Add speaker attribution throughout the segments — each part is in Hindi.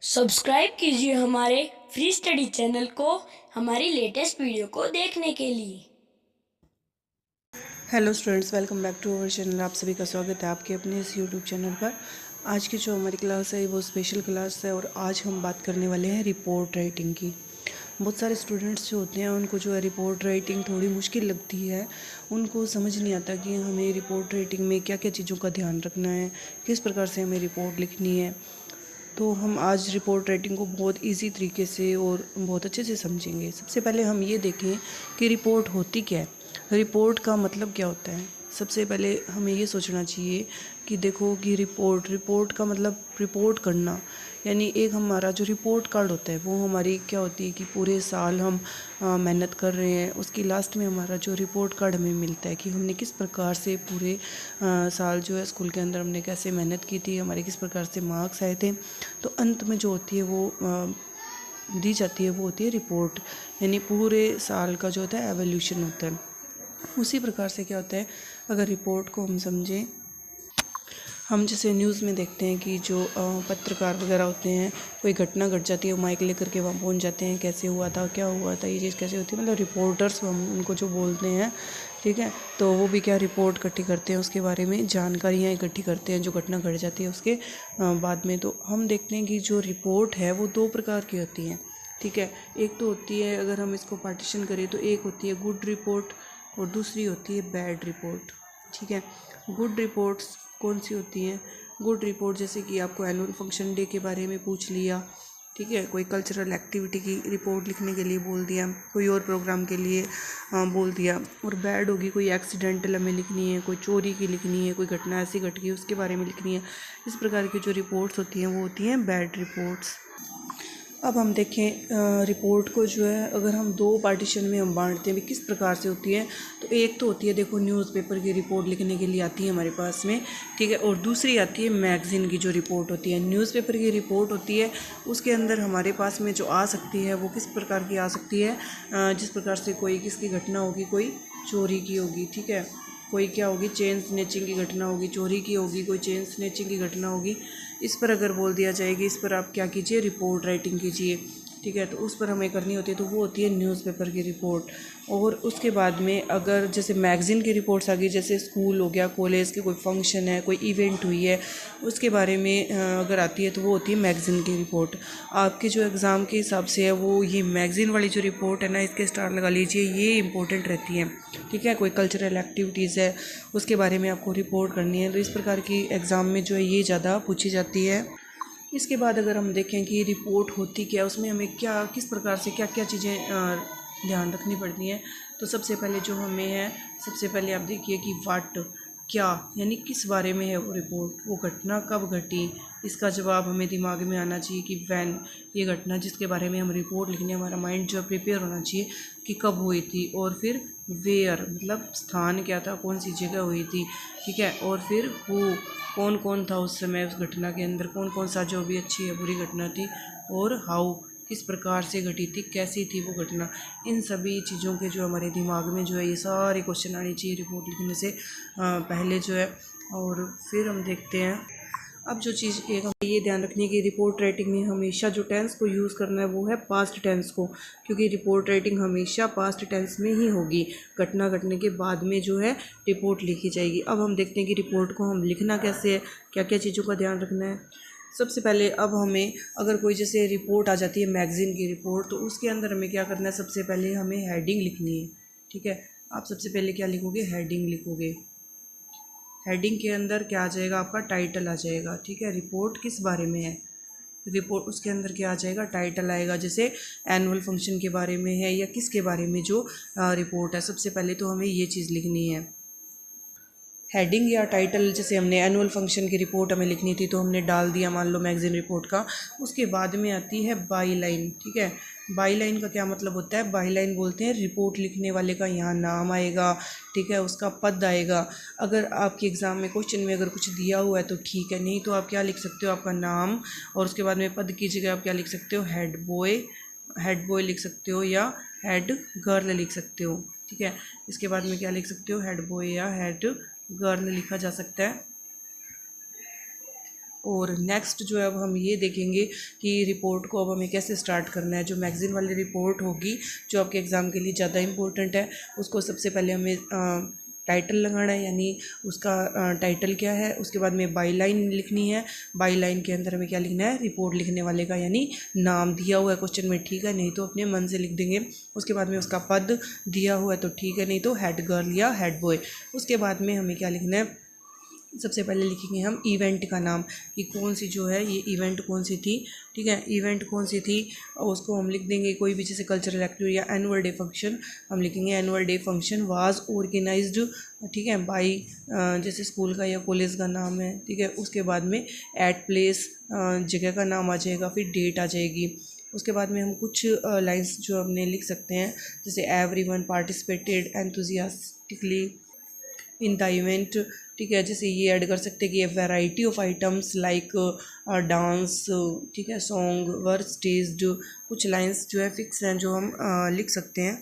Speaker 1: सब्सक्राइब कीजिए हमारे फ्री स्टडी चैनल को हमारी लेटेस्ट वीडियो को देखने के लिए।
Speaker 2: Hello students, welcome back to our channel. आप सभी का स्वागत है आपके अपने इस यूट्यूब चैनल पर। आज की जो हमारी क्लास है वो स्पेशल क्लास है और आज हम बात करने वाले हैं रिपोर्ट राइटिंग की। बहुत सारे स्टूडेंट्स जो होते हैं उनको जो है रिपोर्ट राइटिंग थोड़ी मुश्किल लगती है। उनको समझ नहीं आता कि हमें रिपोर्ट राइटिंग में क्या क्या चीज़ों का ध्यान रखना है, किस प्रकार से हमें रिपोर्ट लिखनी है। तो हम आज रिपोर्ट राइटिंग को बहुत इजी तरीके से और बहुत अच्छे से समझेंगे। सबसे पहले हम ये देखें कि रिपोर्ट होती क्या है, रिपोर्ट का मतलब क्या होता है। सबसे पहले हमें ये सोचना चाहिए कि देखो कि रिपोर्ट का मतलब रिपोर्ट करना, यानी एक हमारा जो रिपोर्ट कार्ड होता है वो हमारी क्या होती है कि पूरे साल हम मेहनत कर रहे हैं, उसकी लास्ट में हमारा जो रिपोर्ट कार्ड हमें मिलता है कि हमने किस प्रकार से पूरे साल जो है स्कूल के अंदर हमने कैसे मेहनत की थी, हमारे किस प्रकार से मार्क्स आए थे। तो अंत में जो होती है वो दी जाती है, वो होती है रिपोर्ट, यानी पूरे साल का जो होता है एवोल्यूशन होता है। उसी प्रकार से क्या होता है, अगर रिपोर्ट को हम समझें, हम जैसे न्यूज़ में देखते हैं कि जो पत्रकार वगैरह होते हैं, कोई घटना घट जाती है वो माइक लेकर के वहाँ पहुँच जाते हैं, कैसे हुआ था, क्या हुआ था, ये चीज़ कैसे होती है, मतलब रिपोर्टर्स हम उनको जो बोलते हैं, ठीक है। तो वो भी क्या रिपोर्ट इकट्ठी करते हैं, उसके बारे में जानकारियाँ इकट्ठी करते हैं जो घटना घट जाती है उसके बाद में। तो हम देखते हैं कि जो रिपोर्ट है वो दो प्रकार की होती हैं, ठीक है। एक तो होती है, अगर हम इसको पार्टीशन करें तो एक होती है गुड रिपोर्ट और दूसरी होती है बैड रिपोर्ट, ठीक है। गुड रिपोर्ट्स कौन सी होती हैं? गुड रिपोर्ट जैसे कि आपको एनुअल फंक्शन डे के बारे में पूछ लिया, ठीक है, कोई कल्चरल एक्टिविटी की रिपोर्ट लिखने के लिए बोल दिया, कोई और प्रोग्राम के लिए बोल दिया। और बैड होगी, कोई एक्सीडेंटल हमें लिखनी है, कोई चोरी की लिखनी है, कोई घटना ऐसी घट गई उसके बारे में लिखनी है। इस प्रकार की जो रिपोर्ट्स होती हैं वो होती हैं बैड रिपोर्ट्स। अब हम देखें रिपोर्ट को जो है, अगर हम दो पार्टीशन में हम बांटते हैं भी किस प्रकार से होती है, तो एक तो होती है देखो न्यूज़पेपर की रिपोर्ट लिखने के लिए आती है हमारे पास में, ठीक है। और दूसरी आती है मैगज़ीन की जो रिपोर्ट होती है। न्यूज़पेपर की रिपोर्ट होती है, उसके अंदर हमारे पास में जो आ सकती है वो किस प्रकार की आ सकती है, जिस प्रकार से कोई किसकी घटना होगी, कोई चोरी की होगी, ठीक है, कोई क्या होगी चेन स्नैचिंग की घटना होगी, चोरी की होगी, कोई चेन स्नैचिंग की घटना होगी। इस पर अगर बोल दिया जाएगी, इस पर आप क्या कीजिए, रिपोर्ट राइटिंग कीजिए, ठीक है। तो उस पर हमें करनी होती है, तो वो होती है न्यूज़पेपर की रिपोर्ट। और उसके बाद में अगर जैसे मैगज़ीन की रिपोर्ट्स आ गई, जैसे स्कूल हो गया, कॉलेज के कोई फंक्शन है, कोई इवेंट हुई है, उसके बारे में अगर आती है तो वो होती है मैगज़ीन की रिपोर्ट। आपके जो एग्ज़ाम के हिसाब से है वो ये मैगज़ीन वाली जो रिपोर्ट है ना, इसके स्टार लगा लीजिए, ये इंपॉर्टेंट रहती है, ठीक है। कोई कल्चरल एक्टिविटीज़ है उसके बारे में आपको रिपोर्ट करनी है, तो इस प्रकार की एग्ज़ाम में जो है ये ज़्यादा पूछी जाती है। इसके बाद अगर हम देखें कि रिपोर्ट होती क्या, उसमें हमें क्या किस प्रकार से क्या क्या चीज़ें ध्यान रखनी पड़ती हैं। तो सबसे पहले जो हमें है, सबसे पहले आप देखिए कि व्हाट, क्या, यानी किस बारे में है वो रिपोर्ट, वो घटना कब घटी, इसका जवाब हमें दिमाग में आना चाहिए कि व्हेन, ये घटना जिसके बारे में हम रिपोर्ट लिखने, हमारा माइंड जो प्रिपेयर होना चाहिए कि कब हुई थी। और फिर वेयर, मतलब स्थान क्या था, कौन सी जगह हुई थी, ठीक है। और फिर हु, कौन कौन था उस समय उस घटना के अंदर, कौन कौन सा जो भी अच्छी या बुरी घटना थी। और हाउ, किस प्रकार से घटी थी, कैसी थी वो घटना। इन सभी चीज़ों के जो हमारे दिमाग में जो है ये सारे क्वेश्चन आने चाहिए रिपोर्ट लिखने से पहले जो है। और फिर हम देखते हैं, अब जो चीज़ एक हमें ये ध्यान रखनी है कि रिपोर्ट राइटिंग में हमेशा जो टेंस को यूज़ करना है वो है पास्ट टेंस को, क्योंकि रिपोर्ट राइटिंग हमेशा पास्ट टेंस में ही होगी। घटना घटने के बाद में जो है रिपोर्ट लिखी जाएगी। अब हम देखते हैं कि रिपोर्ट को हम लिखना कैसे है, क्या क्या चीज़ों का ध्यान रखना है। सबसे पहले अब हमें, अगर कोई जैसे रिपोर्ट आ जाती है मैगज़ीन की रिपोर्ट, तो उसके अंदर हमें क्या करना है, सबसे पहले हमें हेडिंग लिखनी है, ठीक है। आप सबसे पहले क्या लिखोगे, हेडिंग लिखोगे। हेडिंग के अंदर क्या आ जाएगा, आपका टाइटल आ जाएगा, ठीक है। रिपोर्ट किस बारे में है, रिपोर्ट उसके अंदर क्या आ जाएगा, टाइटल आएगा। जैसे एनुअल फंक्शन के बारे में है या किसके बारे में जो रिपोर्ट है, सबसे पहले तो हमें ये चीज़ लिखनी है। हेडिंग या टाइटल, जैसे हमने एनुअल फंक्शन की रिपोर्ट हमें लिखनी थी तो हमने डाल दिया मान लो मैगज़ीन रिपोर्ट का। उसके बाद में आती है बाई लाइन, ठीक है। बाई लाइन का क्या मतलब होता है, बाई लाइन बोलते हैं रिपोर्ट लिखने वाले का यहाँ नाम आएगा, ठीक है, उसका पद आएगा। अगर आपके एग्ज़ाम में क्वेश्चन में अगर कुछ दिया हुआ है तो ठीक है, नहीं तो आप क्या लिख सकते हो, आपका नाम और उसके बाद में पद की जगह आप क्या लिख सकते हो, हेड बॉय लिख सकते हो या हेड गर्ल लिख सकते हो, ठीक है। इसके बाद में क्या लिख सकते हो, हेड बॉय या हेड गर्ल लिखा जा सकता है। और नेक्स्ट जो है अब हम ये देखेंगे कि रिपोर्ट को अब हमें कैसे स्टार्ट करना है। जो मैगज़ीन वाली रिपोर्ट होगी जो आपके एग्ज़ाम के लिए ज़्यादा इम्पोर्टेंट है, उसको सबसे पहले हमें टाइटल लगाना है, यानी उसका टाइटल क्या है। उसके बाद में बाई लाइन लिखनी है। बाई लाइन के अंदर हमें क्या लिखना है, रिपोर्ट लिखने वाले का यानी नाम दिया हुआ है क्वेश्चन में, ठीक है, नहीं तो अपने मन से लिख देंगे। उसके बाद में उसका पद दिया हुआ है तो ठीक है, नहीं तो हेड गर्ल या हेड बॉय। उसके बाद में हमें क्या लिखना है, सबसे पहले लिखेंगे हम इवेंट का नाम कि कौन सी जो है ये इवेंट कौन सी थी, ठीक है, इवेंट कौन सी थी। और उसको हम लिख देंगे कोई भी, जैसे कल्चरल एक्टिविटी या एनुअल डे फंक्शन, हम लिखेंगे annual day function was organised, ठीक है, बाई, जैसे स्कूल का या कॉलेज का नाम है, ठीक है। उसके बाद में एट प्लेस, जगह का नाम आ जाएगा, फिर डेट आ जाएगी। उसके बाद में हम कुछ लाइंस जो हमने लिख सकते हैं, जैसे everyone participated enthusiastically in the event, ठीक है। जैसे ये ऐड कर सकते हैं कि variety of items like dance, ठीक है, सॉन्ग वर स्टेज्ड। कुछ लाइंस जो है फिक्स हैं जो हम लिख सकते हैं।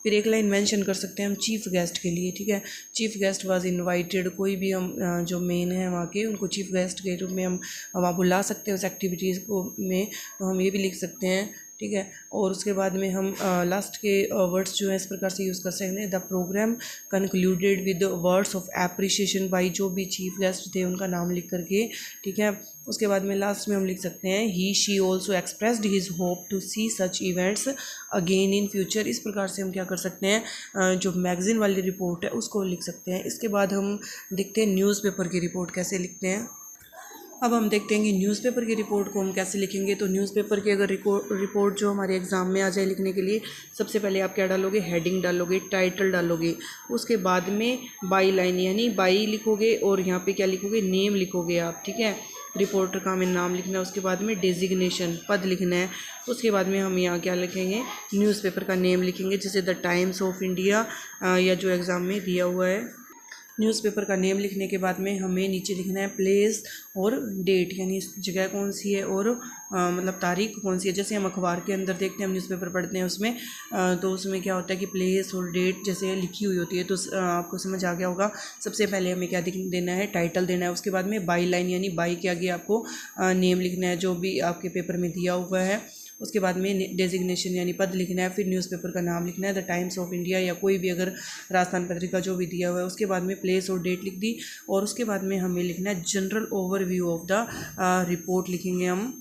Speaker 2: फिर एक लाइन मेंशन कर सकते हैं हम चीफ़ गेस्ट के लिए, ठीक है। चीफ़ गेस्ट वाज इनवाइटेड, कोई भी हम जो मेन है वहाँ के, उनको चीफ़ गेस्ट के रूप में हम वहाँ बुला सकते हैं उस एक्टिविटीज़ को में, तो हम ये भी लिख सकते हैं, ठीक है। और उसके बाद में हम लास्ट के वर्ड्स जो है इस प्रकार से यूज़ कर सकते हैं, the programme concluded with words of appreciation by, जो भी चीफ़ गेस्ट थे उनका नाम लिख करके, ठीक है। उसके बाद में लास्ट में हम लिख सकते हैं he she also expressed his hope to see such events again in future. इस प्रकार से हम क्या कर सकते हैं, जो मैगज़ीन वाली रिपोर्ट है उसको लिख सकते हैं। इसके बाद हम देखते हैं न्यूज़पेपर की रिपोर्ट कैसे लिखते हैं। अब हम देखते हैं कि न्यूज़पेपर की रिपोर्ट को हम कैसे लिखेंगे। तो न्यूज़पेपर की अगर रिपोर्ट जो हमारे एग्ज़ाम में आ जाए लिखने के लिए, सबसे पहले आप क्या डालोगे, हेडिंग डालोगे, टाइटल डालोगे। उसके बाद में बाई लाइन यानी बाई लिखोगे और यहाँ पे क्या लिखोगे, नेम लिखोगे आप, ठीक है। रिपोर्टर का हमें नाम लिखना है। उसके बाद में डेजिग्नेशन पद लिखना है। उसके बाद में हम यहाँ क्या लिखेंगे, न्यूज़पेपर का नेम लिखेंगे, जैसे द टाइम्स ऑफ इंडिया या जो एग्ज़ाम में दिया हुआ है। न्यूज़पेपर का नेम लिखने के बाद में हमें नीचे लिखना है प्लेस और डेट, यानी जगह कौन सी है और मतलब तारीख कौन सी है। जैसे हम अखबार के अंदर देखते हैं, हम न्यूज़पेपर पढ़ते हैं उसमें, तो उसमें क्या होता है कि प्लेस और डेट जैसे लिखी हुई होती है, तो आपको समझ आ गया होगा। सबसे पहले हमें क्या देना है, टाइटल देना है। उसके बाद में बाई लाइन यानी बाई के आगे आपको नेम लिखना है जो भी आपके पेपर में दिया हुआ है। उसके बाद में डेजिग्नेशन यानी पद लिखना है। फिर न्यूज़पेपर का नाम लिखना है, द टाइम्स ऑफ इंडिया या कोई भी अगर राजस्थान पत्रिका जो भी दिया हुआ है। उसके बाद में प्लेस और डेट लिख दी। और उसके बाद में हमें लिखना है general overview of the report लिखेंगे हम।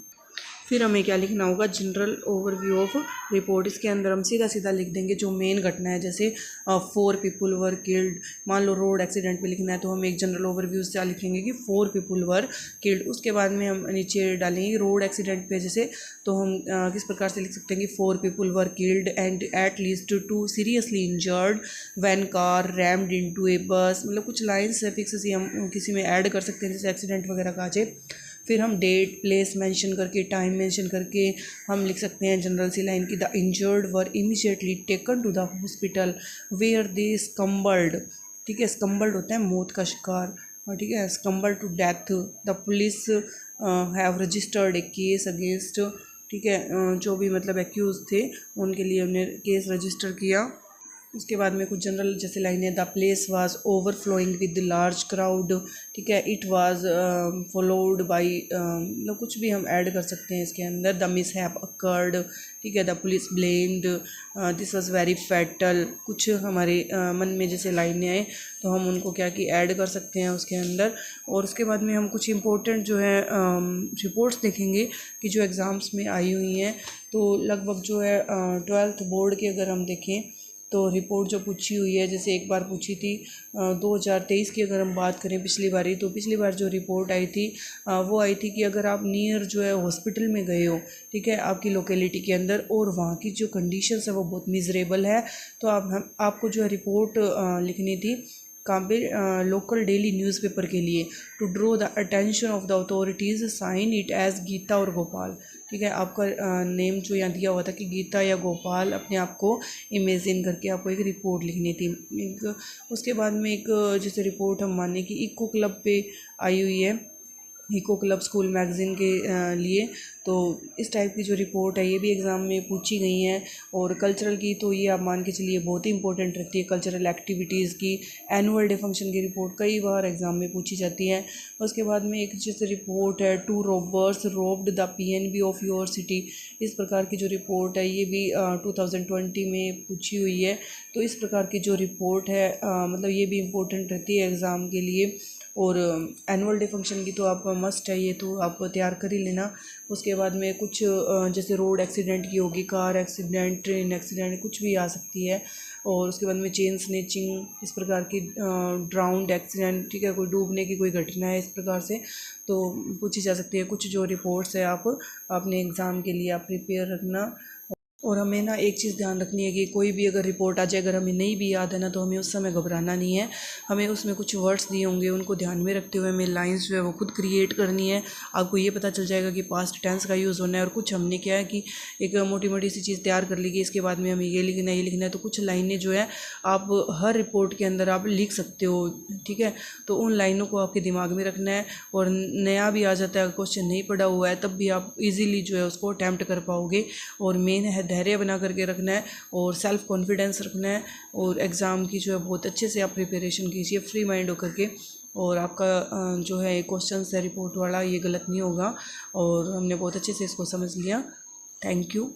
Speaker 2: फिर हमें क्या लिखना होगा, जनरल ओवरव्यू ऑफ रिपोर्ट। इसके अंदर हम सीधा सीधा लिख देंगे जो मेन घटना है, जैसे 4 पीपल वर किल्ड। मान लो रोड एक्सीडेंट पे लिखना है तो हम एक जनरल ओवरव्यू से लिखेंगे कि 4 पीपल वर किल्ड। उसके बाद में हम नीचे डालेंगे रोड एक्सीडेंट पे, जैसे तो हम किस प्रकार से लिख सकते हैं कि 4 people were killed and at least 2 seriously injured when car rammed into a bus. मतलब कुछ लाइन्स है फिक्स सी हम किसी में ऐड कर सकते हैं, जैसे एक्सीडेंट वगैरह का आ जाए। फिर हम डेट प्लेस मेंशन करके टाइम मेंशन करके हम लिख सकते हैं जनरल सी लाइन की, the injured were immediately taken to the hospital where they succumbed, ठीक है, स्कम्बल्ड होता है मौत का शिकार, और ठीक है, succumbed to death. The police have registered a case against, ठीक है, जो भी मतलब एक्यूज थे उनके लिए हमने केस रजिस्टर किया। उसके बाद में कुछ जनरल जैसे लाइन है, the place was overflowing with large crowd, ठीक है, इट वाज फॉलोड बाई, मतलब कुछ भी हम ऐड कर सकते हैं इसके अंदर। द मिस हैव अकर्ड, ठीक है, the police blamed, this was very fatal. कुछ हमारे मन में जैसे लाइनें आए तो हम उनको क्या कि ऐड कर सकते हैं उसके अंदर। और उसके बाद में हम कुछ इंपॉर्टेंट जो है रिपोर्ट्स देखेंगे कि जो एग्ज़ाम्स में आई हुई हैं। तो लगभग जो है 12th बोर्ड के अगर हम देखें तो रिपोर्ट जो पूछी हुई है, जैसे एक बार पूछी थी 2023 की अगर हम बात करें पिछली बारी, तो पिछली बार जो रिपोर्ट आई थी वो आई थी कि अगर आप नियर जो है हॉस्पिटल में गए हो, ठीक है, आपकी लोकेलिटी के अंदर, और वहाँ की जो कंडीशंस है वो बहुत मिजरेबल है, तो आपको जो है रिपोर्ट लिखनी थी कहाँ पे, लोकल डेली न्यूज़पेपर के लिए, to draw the attention of the authorities, sign it as Geeta और गोपाल, ठीक है। आपका नेम जो यहाँ दिया हुआ था कि गीता या गोपाल, अपने आप को इमेजिन करके आपको एक रिपोर्ट लिखनी थी। उसके बाद में एक जैसे रिपोर्ट हम माने कि इको क्लब पे आई हुई है, इको क्लब स्कूल मैगज़ीन के लिए। तो इस टाइप की जो रिपोर्ट है ये भी एग्ज़ाम में पूछी गई हैं। और कल्चरल की तो ये आप मान के चलिए बहुत ही इंपॉर्टेंट रहती है। कल्चरल एक्टिविटीज़ की, एनुअल डे फंक्शन की रिपोर्ट कई बार एग्ज़ाम में पूछी जाती है। उसके बाद में एक जैसे रिपोर्ट है, 2 robbers robed the PNB of your city. इस प्रकार की जो रिपोर्ट है ये भी 2020 में पूछी हुई है। तो इस प्रकार की जो रिपोर्ट है मतलब ये भी इम्पोर्टेंट रहती है एग्ज़ाम के लिए। और एनुअल डे फंक्शन की तो आप मस्ट है, ये तो आप तैयार कर ही लेना। उसके बाद में कुछ जैसे रोड एक्सीडेंट की होगी, कार एक्सीडेंट, ट्रेन एक्सीडेंट, कुछ भी आ सकती है। और उसके बाद में चेन स्नैचिंग, इस प्रकार की ड्राउंड एक्सीडेंट, ठीक है, कोई डूबने की कोई घटना है इस प्रकार से तो पूछी जा सकती है। कुछ जो रिपोर्ट्स है आप अपने एग्ज़ाम के लिए आप प्रिपेयर रखना। और हमें ना एक चीज़ ध्यान रखनी है कि कोई भी अगर रिपोर्ट आ जाए, अगर हमें नहीं भी याद है ना, तो हमें उस समय घबराना नहीं है। हमें उसमें कुछ वर्ड्स दिए होंगे, उनको ध्यान में रखते हुए हमें लाइंस जो है वो खुद क्रिएट करनी है। आपको ये पता चल जाएगा कि पास्ट टेंस का यूज़ होना है। और कुछ हमने क्या है कि एक मोटी मोटी सी चीज़ तैयार कर ली कि इसके बाद में हमें ये लिखना है, ये लिखना है। तो कुछ लाइनें जो है आप हर रिपोर्ट के अंदर आप लिख सकते हो, ठीक है। तो उन लाइनों को आपके दिमाग में रखना है। और नया भी आ जाता है, क्वेश्चन नहीं पढ़ा हुआ है, तब भी आप इजीली जो है उसको अटैम्प्ट कर पाओगे। और मेन है धैर्य बना करके रखना है और सेल्फ कॉन्फिडेंस रखना है। और एग्ज़ाम की जो है बहुत अच्छे से आप प्रिपरेशन कीजिए फ्री माइंड होकर के। और आपका जो है क्वेश्चन है रिपोर्ट वाला ये गलत नहीं होगा। और हमने बहुत अच्छे से इसको समझ लिया। Thank you.